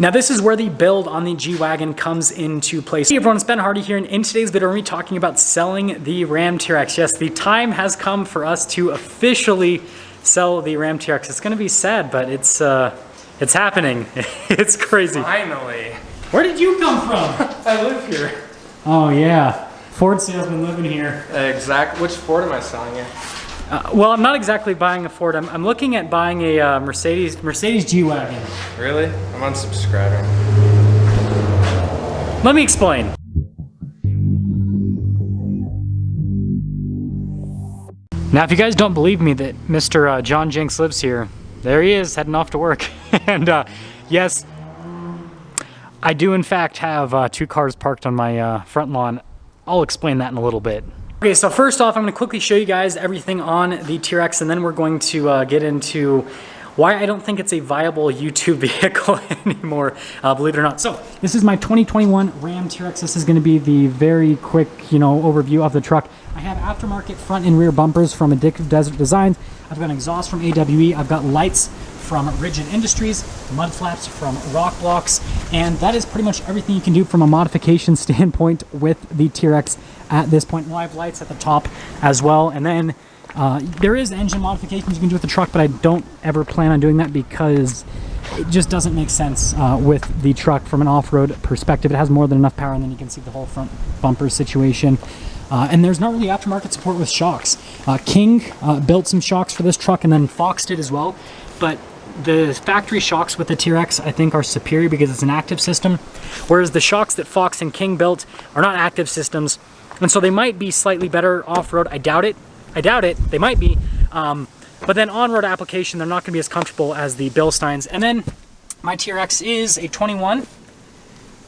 Now this is where the build on the G-Wagon comes into place. Hey everyone, it's Ben Hardy here, and in today's video we're going to be talking about selling the Ram TRX. Yes, the time has come for us to officially sell the Ram TRX. It's going to be sad, but it's happening. It's crazy. Finally. Where did you come from? I live here. Oh yeah, Ford salesman living here. Exactly. Which Ford am I selling you? Well, I'm not exactly buying a Ford. I'm looking at buying a Mercedes G-Wagon. Really? I'm unsubscribing. Let me explain. Now, if you guys don't believe me that Mr. John Jenks lives here, there he is heading off to work. And yes, I do in fact have two cars parked on my front lawn. I'll explain that in a little bit. Okay, so first off, I'm going to quickly show you guys everything on the TRX, and then we're going to get into why I don't think it's a viable YouTube vehicle anymore, believe it or not. So this is my 2021 Ram TRX. This is going to be the very quick, overview of the truck. I have aftermarket front and rear bumpers from Addictive Desert Designs. I've got an exhaust from AWE. I've got lights from Rigid Industries, mud flaps from Rock Blocks, and that is pretty much everything you can do from a modification standpoint with the TRX at this point. Well, I have lights at the top as well, and then there is engine modifications you can do with the truck, but I don't ever plan on doing that because it just doesn't make sense with the truck from an off-road perspective. It has more than enough power, and then you can see the whole front bumper situation. And there's not really aftermarket support with shocks. King built some shocks for this truck, and then Fox did as well, but the factory shocks with the TRX I think are superior because it's an active system, whereas the shocks that Fox and King built are not active systems, and so they might be slightly better off-road. I doubt it. They might be, but then on-road application they're not going to be as comfortable as the Bilsteins. And then my TRX is a 21,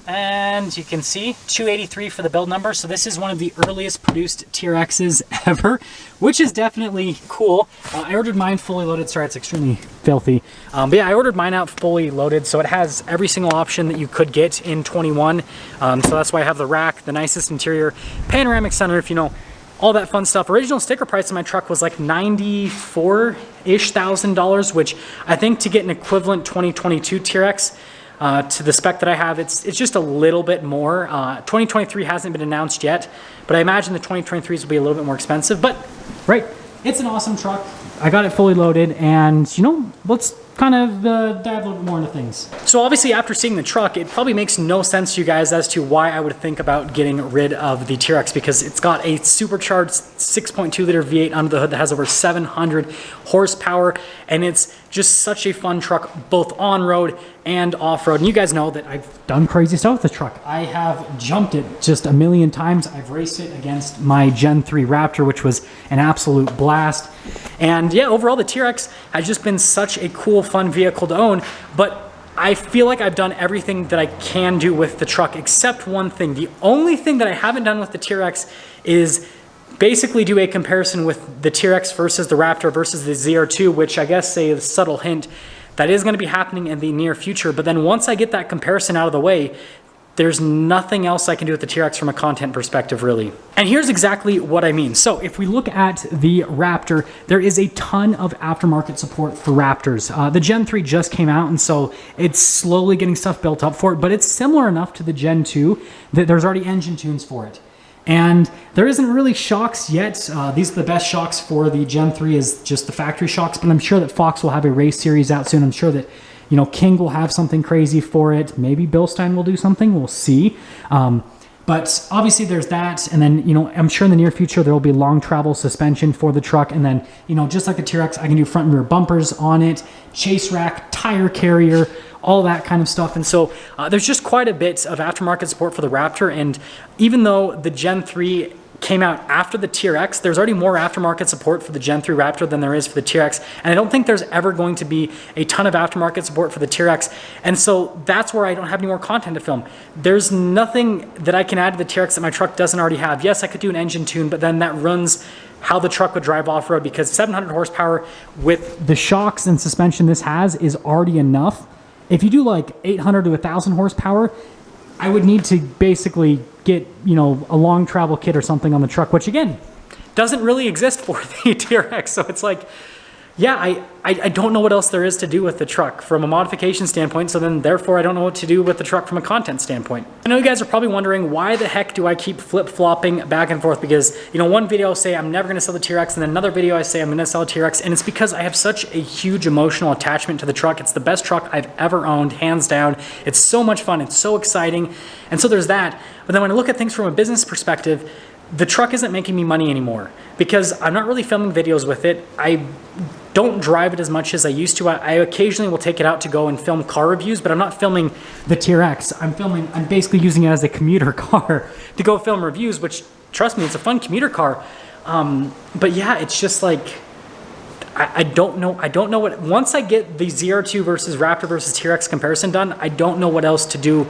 and you can see 283 for the build number, so this is one of the earliest produced TRXs ever, which is definitely cool. I ordered mine fully loaded. Sorry, it's extremely filthy, but yeah, I ordered mine out fully loaded, so it has every single option that you could get in 21. So that's why I have the rack, the nicest interior, panoramic sunroof, all that fun stuff. Original sticker price on my truck was like $94,000-ish, which I think to get an equivalent 2022 TRX to the spec that I have, it's just a little bit more. 2023 hasn't been announced yet, but I imagine the 2023s will be a little bit more expensive. But right, it's an awesome truck. I got it fully loaded, and let's kind of dive a little bit more into things. So obviously after seeing the truck, it probably makes no sense to you guys as to why I would think about getting rid of the TRX, because it's got a supercharged 6.2 liter V8 under the hood that has over 700 horsepower, and it's just such a fun truck both on-road and off-road. And you guys know that I've done crazy stuff with the truck. I have jumped it just a million times. I've raced it against my Gen 3 Raptor, which was an absolute blast. And yeah, overall the TRX has just been such a cool, fun vehicle to own, but I feel like I've done everything that I can do with the truck except one thing. The only thing that I haven't done with the TRX is basically do a comparison with the TRX versus the Raptor versus the ZR2, which I guess a subtle hint that is going to be happening in the near future. But then once I get that comparison out of the way, there's nothing else I can do with the TRX from a content perspective, really. And here's exactly what I mean. So if we look at the Raptor, there is a ton of aftermarket support for Raptors. The Gen 3 just came out, and so it's slowly getting stuff built up for it, but it's similar enough to the Gen 2 that there's already engine tunes for it. And there isn't really shocks yet. These are the best shocks for the Gen 3 is just the factory shocks, but I'm sure that Fox will have a race series out soon. I'm sure that King will have something crazy for it. Maybe Bilstein will do something. We'll see. But obviously there's that. And then, I'm sure in the near future there will be long travel suspension for the truck. And then, just like the TRX, I can do front and rear bumpers on it, chase rack, tire carrier, all that kind of stuff. And so there's just quite a bit of aftermarket support for the Raptor. And even though the Gen 3 came out after the TRX, there's already more aftermarket support for the Gen 3 Raptor than there is for the TRX, and I don't think there's ever going to be a ton of aftermarket support for the TRX, and so that's where I don't have any more content to film. There's nothing that I can add to the TRX that my truck doesn't already have. Yes, I could do an engine tune, but then that runs how the truck would drive off-road, because 700 horsepower with the shocks and suspension this has is already enough. If you do like 800 to 1,000 horsepower, I would need to basically get, a long travel kit or something on the truck, which again, doesn't really exist for the TRX. So it's like, yeah, I don't know what else there is to do with the truck from a modification standpoint, so then therefore I don't know what to do with the truck from a content standpoint. I know you guys are probably wondering, why the heck do I keep flip-flopping back and forth? Because, you know, one video I'll say I'm never gonna sell the TRX, and then another video I say I'm gonna sell a TRX, and it's because I have such a huge emotional attachment to the truck. It's the best truck I've ever owned, hands down. It's so much fun, it's so exciting, and so there's that. But then when I look at things from a business perspective, the truck isn't making me money anymore because I'm not really filming videos with it. I don't drive it as much as I used to. I occasionally will take it out to go and film car reviews, but I'm not filming the TRX. I'm basically using it as a commuter car to go film reviews, which, trust me, it's a fun commuter car. But yeah, it's just like, I don't know what, once I get the ZR2 versus Raptor versus TRX comparison done, I don't know what else to do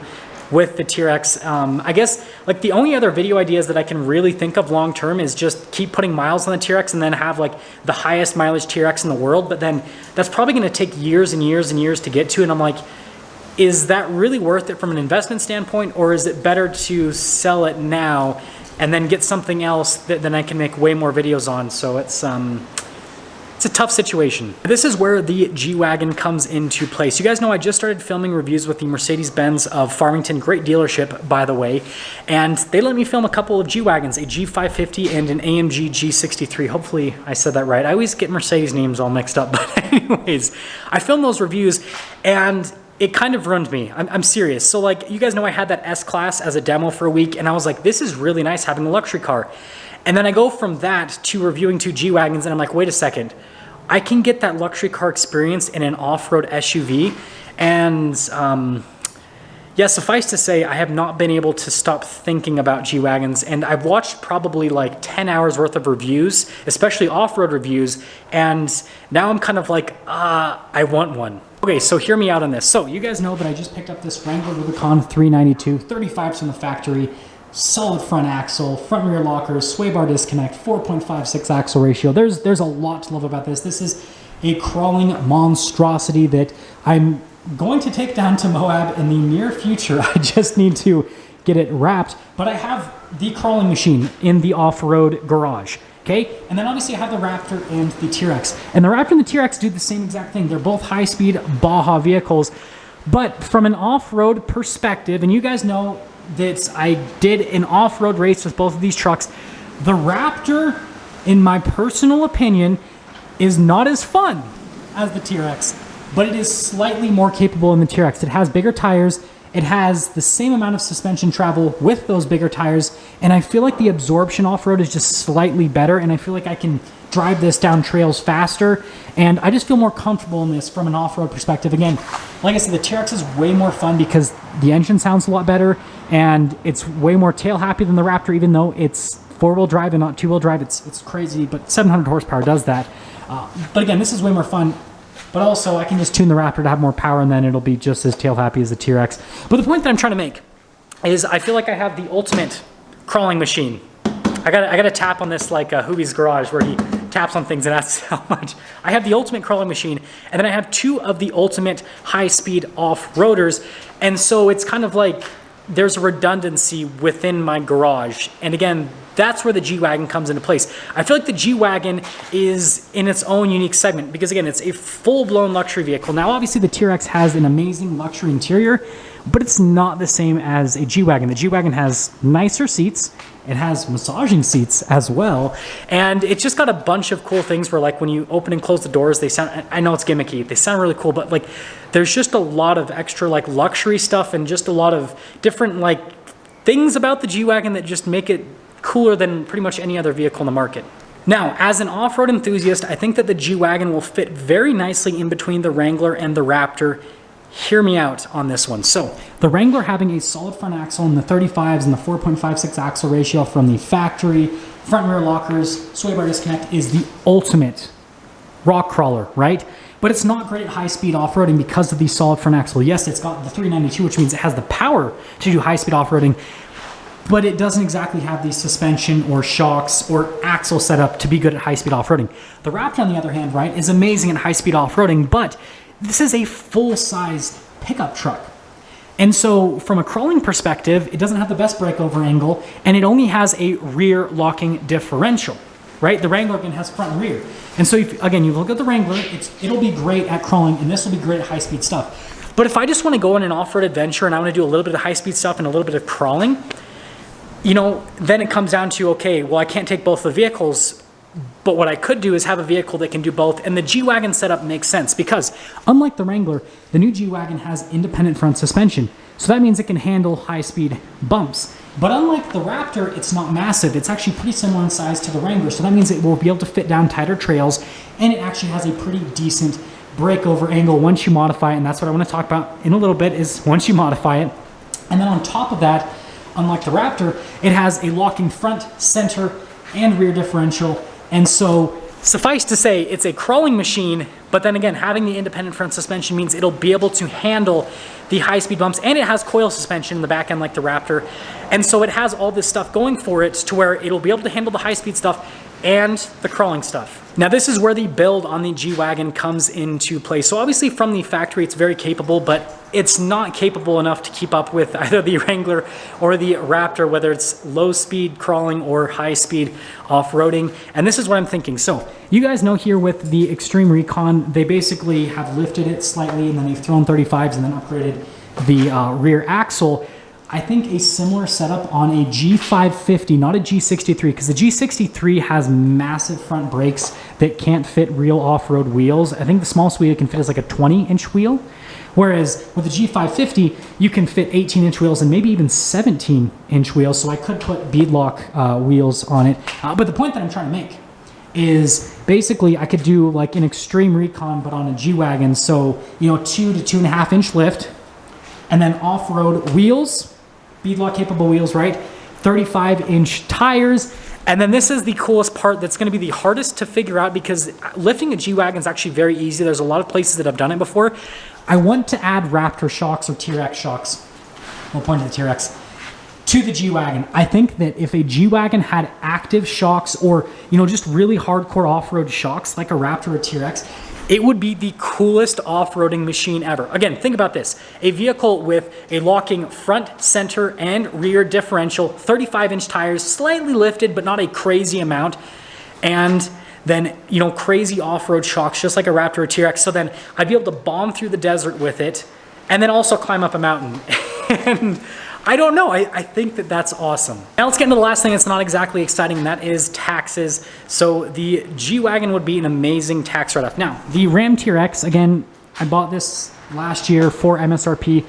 with the TRX. I guess like the only other video ideas that I can really think of long term is just keep putting miles on the TRX and then have like the highest mileage TRX in the world, but then that's probably going to take years and years and years to get to, and I'm like, is that really worth it from an investment standpoint, or is it better to sell it now and then get something else that then I can make way more videos on? So it's a tough situation. This is where the G-Wagon comes into place. You guys know I just started filming reviews with the Mercedes-Benz of Farmington, great dealership, by the way, and they let me film a couple of G-Wagons, a G550 and an AMG G63. Hopefully I said that right. I always get Mercedes names all mixed up, but anyways, I filmed those reviews and it kind of ruined me. I'm serious. So like, you guys know I had that S-Class as a demo for a week, and I was like, this is really nice having a luxury car. And then I go from that to reviewing two G-Wagons, and I'm like, wait a second. I can get that luxury car experience in an off-road SUV, and yeah, suffice to say, I have not been able to stop thinking about G-Wagons, and I've watched probably like 10 hours worth of reviews, especially off-road reviews, and now I'm kind of like, I want one. Okay, so hear me out on this. So you guys know that I just picked up this Wrangler Rubicon 392, 35s from the factory, solid front axle, front rear lockers, sway bar disconnect, 4.56 axle ratio. There's a lot to love about this. This is a crawling monstrosity that I'm going to take down to Moab in the near future. I just need to get it wrapped, but I have the crawling machine in the off-road garage. Okay, and then obviously I have the Raptor and the TRX. And the Raptor and the TRX do the same exact thing. They're both high-speed Baja vehicles, but from an off-road perspective, and you guys know that I did an off-road race with both of these trucks, the Raptor, in my personal opinion, is not as fun as the TRX, but it is slightly more capable than the TRX. It has bigger tires, it has the same amount of suspension travel with those bigger tires, and I feel like the absorption off-road is just slightly better, and I feel like I can drive this down trails faster, and I just feel more comfortable in this from an off-road perspective. Again, like I said, the TRX is way more fun because the engine sounds a lot better, and it's way more tail happy than the Raptor, even though it's four-wheel drive and not two-wheel drive. It's crazy, but 700 horsepower does that. But again, this is way more fun, but also I can just tune the Raptor to have more power, and then it'll be just as tail happy as the TRX. But the point that I'm trying to make is I feel like I have the ultimate crawling machine. I got to tap on this like Hubie's Garage, where he taps on things and asks how much. I have the ultimate crawling machine, and then I have two of the ultimate high-speed off-roaders, and so it's kind of like there's a redundancy within my garage. And again, that's where the G-Wagon comes into place. I feel like the G-Wagon is in its own unique segment because, again, it's a full-blown luxury vehicle. Now, obviously, the TRX has an amazing luxury interior, but it's not the same as a G-Wagon. The G-Wagon has nicer seats. It has massaging seats as well, and it's just got a bunch of cool things where, like, when you open and close the doors, they sound, I know it's gimmicky, they sound really cool, but like there's just a lot of extra like luxury stuff and just a lot of different like things about the G-Wagon that just make it cooler than pretty much any other vehicle in the market. Now, as an off-road enthusiast, I think that the G-Wagon will fit very nicely in between the Wrangler and the Raptor. Hear me out on this one. So, the Wrangler having a solid front axle in the 35s and the 4.56 axle ratio from the factory, front and rear lockers, sway bar disconnect is the ultimate rock crawler, right? But it's not great at high-speed off-roading because of the solid front axle. Yes, it's got the 392, which means it has the power to do high-speed off-roading, but it doesn't exactly have the suspension or shocks or axle setup to be good at high-speed off-roading. The Raptor, on the other hand, right, is amazing at high-speed off-roading, but this is a full-size pickup truck. And so from a crawling perspective, it doesn't have the best breakover angle, and it only has a rear locking differential. right? The Wrangler again has front and rear. And so if, again, you look at the Wrangler, it'll be great at crawling, and this will be great at high-speed stuff. But if I just want to go on an off-road adventure and I want to do a little bit of high-speed stuff and a little bit of crawling, you know, then it comes down to, okay, well, I can't take both the vehicles, but what I could do is have a vehicle that can do both, and the G-Wagon setup makes sense because, unlike the Wrangler, the new G-Wagon has independent front suspension. So that means it can handle high-speed bumps. But unlike the Raptor, it's not massive. It's actually pretty similar in size to the Wrangler, so that means it will be able to fit down tighter trails, and it actually has a pretty decent breakover angle once you modify it, and that's what I want to talk about in a little bit, is once you modify it. And then on top of that, unlike the Raptor, it has a locking front, center, and rear differential. And so, suffice to say, it's a crawling machine, but then again, having the independent front suspension means it'll be able to handle the high-speed bumps, and it has coil suspension in the back end like the Raptor. And so it has all this stuff going for it to where it'll be able to handle the high-speed stuff and the crawling stuff. Now this is where the build on the G-Wagon comes into play. So obviously from the factory it's very capable, but it's not capable enough to keep up with either the Wrangler or the Raptor, whether it's low speed crawling or high speed off-roading. And this is what I'm thinking. So you guys know here with the Extreme Recon, they basically have lifted it slightly and then they've thrown 35s and then upgraded the rear axle. I think a similar setup on a G550, not a G63, because the G63 has massive front brakes that can't fit real off-road wheels. I think the smallest wheel it can fit is like a 20-inch wheel, whereas with the G550, you can fit 18-inch wheels and maybe even 17-inch wheels, so I could put beadlock wheels on it. But the point that I'm trying to make is basically I could do like an Extreme Recon, but on a G-Wagon, so, you know, 2 to 2.5-inch lift, and then off-road wheels, beadlock capable wheels, right? 35-inch tires. And then this is the coolest part that's going to be the hardest to figure out because lifting a G-Wagon is actually very easy. There's a lot of places that have done it before. I want to add Raptor shocks or TRX shocks. We'll point to the TRX. To the G-Wagon. I think that if a G-Wagon had active shocks or, you know, just really hardcore off-road shocks like a Raptor or TRX, it would be the coolest off-roading machine ever. Again, think about this. A vehicle with a locking front, center, and rear differential, 35-inch tires, slightly lifted, but not a crazy amount, and then, you know, crazy off-road shocks, just like a Raptor or TRX. So then I'd be able to bomb through the desert with it, and then also climb up a mountain. And I don't know, I think that that's awesome. Now let's get into the last thing that's not exactly exciting, and that is taxes. So the G-Wagon would be an amazing tax write-off. Now, the Ram TRX, again, I bought this last year for MSRP,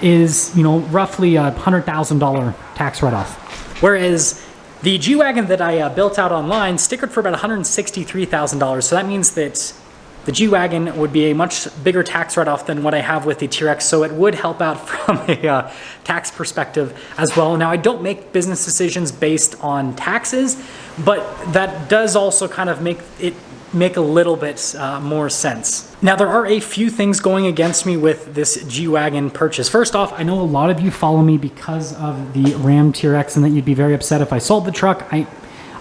is, you know, roughly a $100,000 tax write-off. Whereas the G-Wagon that I built out online stickered for about $163,000. So that means that the G-Wagon would be a much bigger tax write-off than what I have with the TRX, so it would help out from a tax perspective as well. Now, I don't make business decisions based on taxes, but that does also kind of make a little bit more sense. Now, there are a few things going against me with this G-Wagon purchase. First off, I know a lot of you follow me because of the Ram TRX and that you'd be very upset if I sold the truck.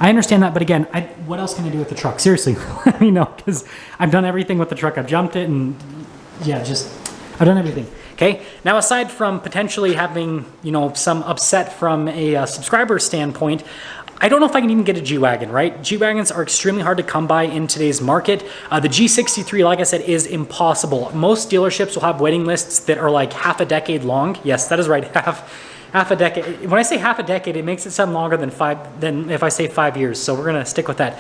I understand that, but again, what else can I do with the truck? Seriously, let me know, because I've done everything with the truck. I've jumped it, and yeah, I've done everything. Okay, now aside from potentially having, you know, some upset from a subscriber standpoint, I don't know if I can even get a G-Wagon, right? G-Wagons are extremely hard to come by in today's market. The G63, like I said, is impossible. Most dealerships will have waiting lists that are like half a decade long. Yes, that is right, half a decade. When I say half a decade, it makes it sound longer than if I say 5 years. So we're gonna stick with that.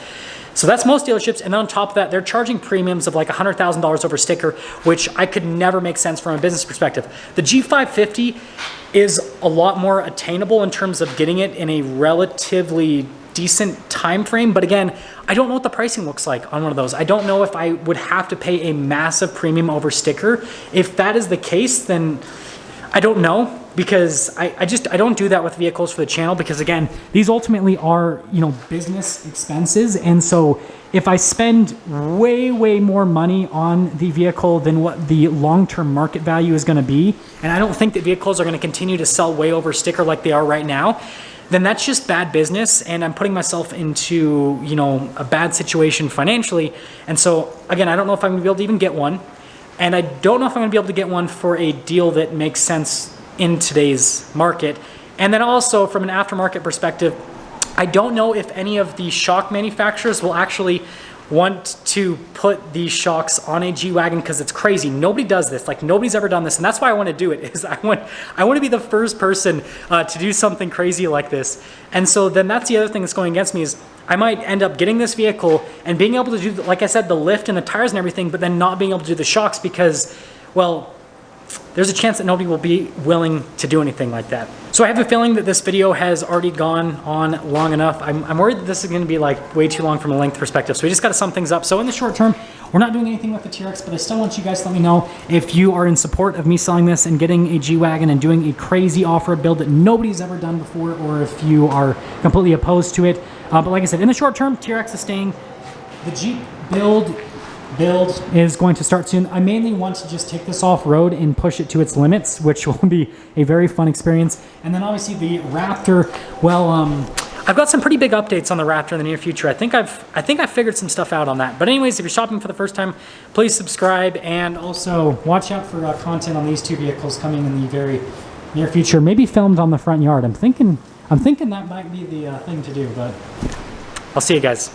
So that's most dealerships, and then on top of that, they're charging premiums of like $100,000 over sticker, which I could never make sense from a business perspective. The G550 is a lot more attainable in terms of getting it in a relatively decent time frame, but again, I don't know what the pricing looks like on one of those. I don't know if I would have to pay a massive premium over sticker. If that is the case, then I don't know, because I don't do that with vehicles for the channel, because again, these ultimately are, you know, business expenses. And so if I spend way more money on the vehicle than what the long-term market value is going to be, and I don't think that vehicles are going to continue to sell way over sticker like they are right now, then that's just bad business, and I'm putting myself into, you know, a bad situation financially. And so again, I don't know if I'm going to be able to even get one. And I don't know if I'm going to be able to get one for a deal that makes sense in today's market. And then also from an aftermarket perspective, I don't know if any of the shock manufacturers will actually want to put these shocks on a G-Wagon, because it's crazy. Nobody does this. Like, nobody's ever done this, and that's why I want to do it. Is I want to be the first person to do something crazy like this. And so then that's the other thing that's going against me, is I might end up getting this vehicle and being able to do, like I said, the lift and the tires and everything, but then not being able to do the shocks because, well, there's a chance that nobody will be willing to do anything like that. So I have a feeling that this video has already gone on long enough. I'm worried that this is going to be like way too long from a length perspective. So we just got to sum things up. So in the short term, we're not doing anything with the TRX, but I still want you guys to let me know if you are in support of me selling this and getting a G-Wagon and doing a crazy off-road build that nobody's ever done before, or if you are completely opposed to it. But like I said, in the short term, TRX is staying. The Jeep build is going to start soon. I mainly want to just take this off-road and push it to its limits, which will be a very fun experience. And then obviously the Raptor, well, I've got some pretty big updates on the Raptor in the near future. I think I've figured some stuff out on that. But anyways, if you're shopping for the first time, please subscribe, and also watch out for content on these two vehicles coming in the very near future. Maybe filmed on the front yard. I'm thinking that might be the thing to do, but I'll see you guys.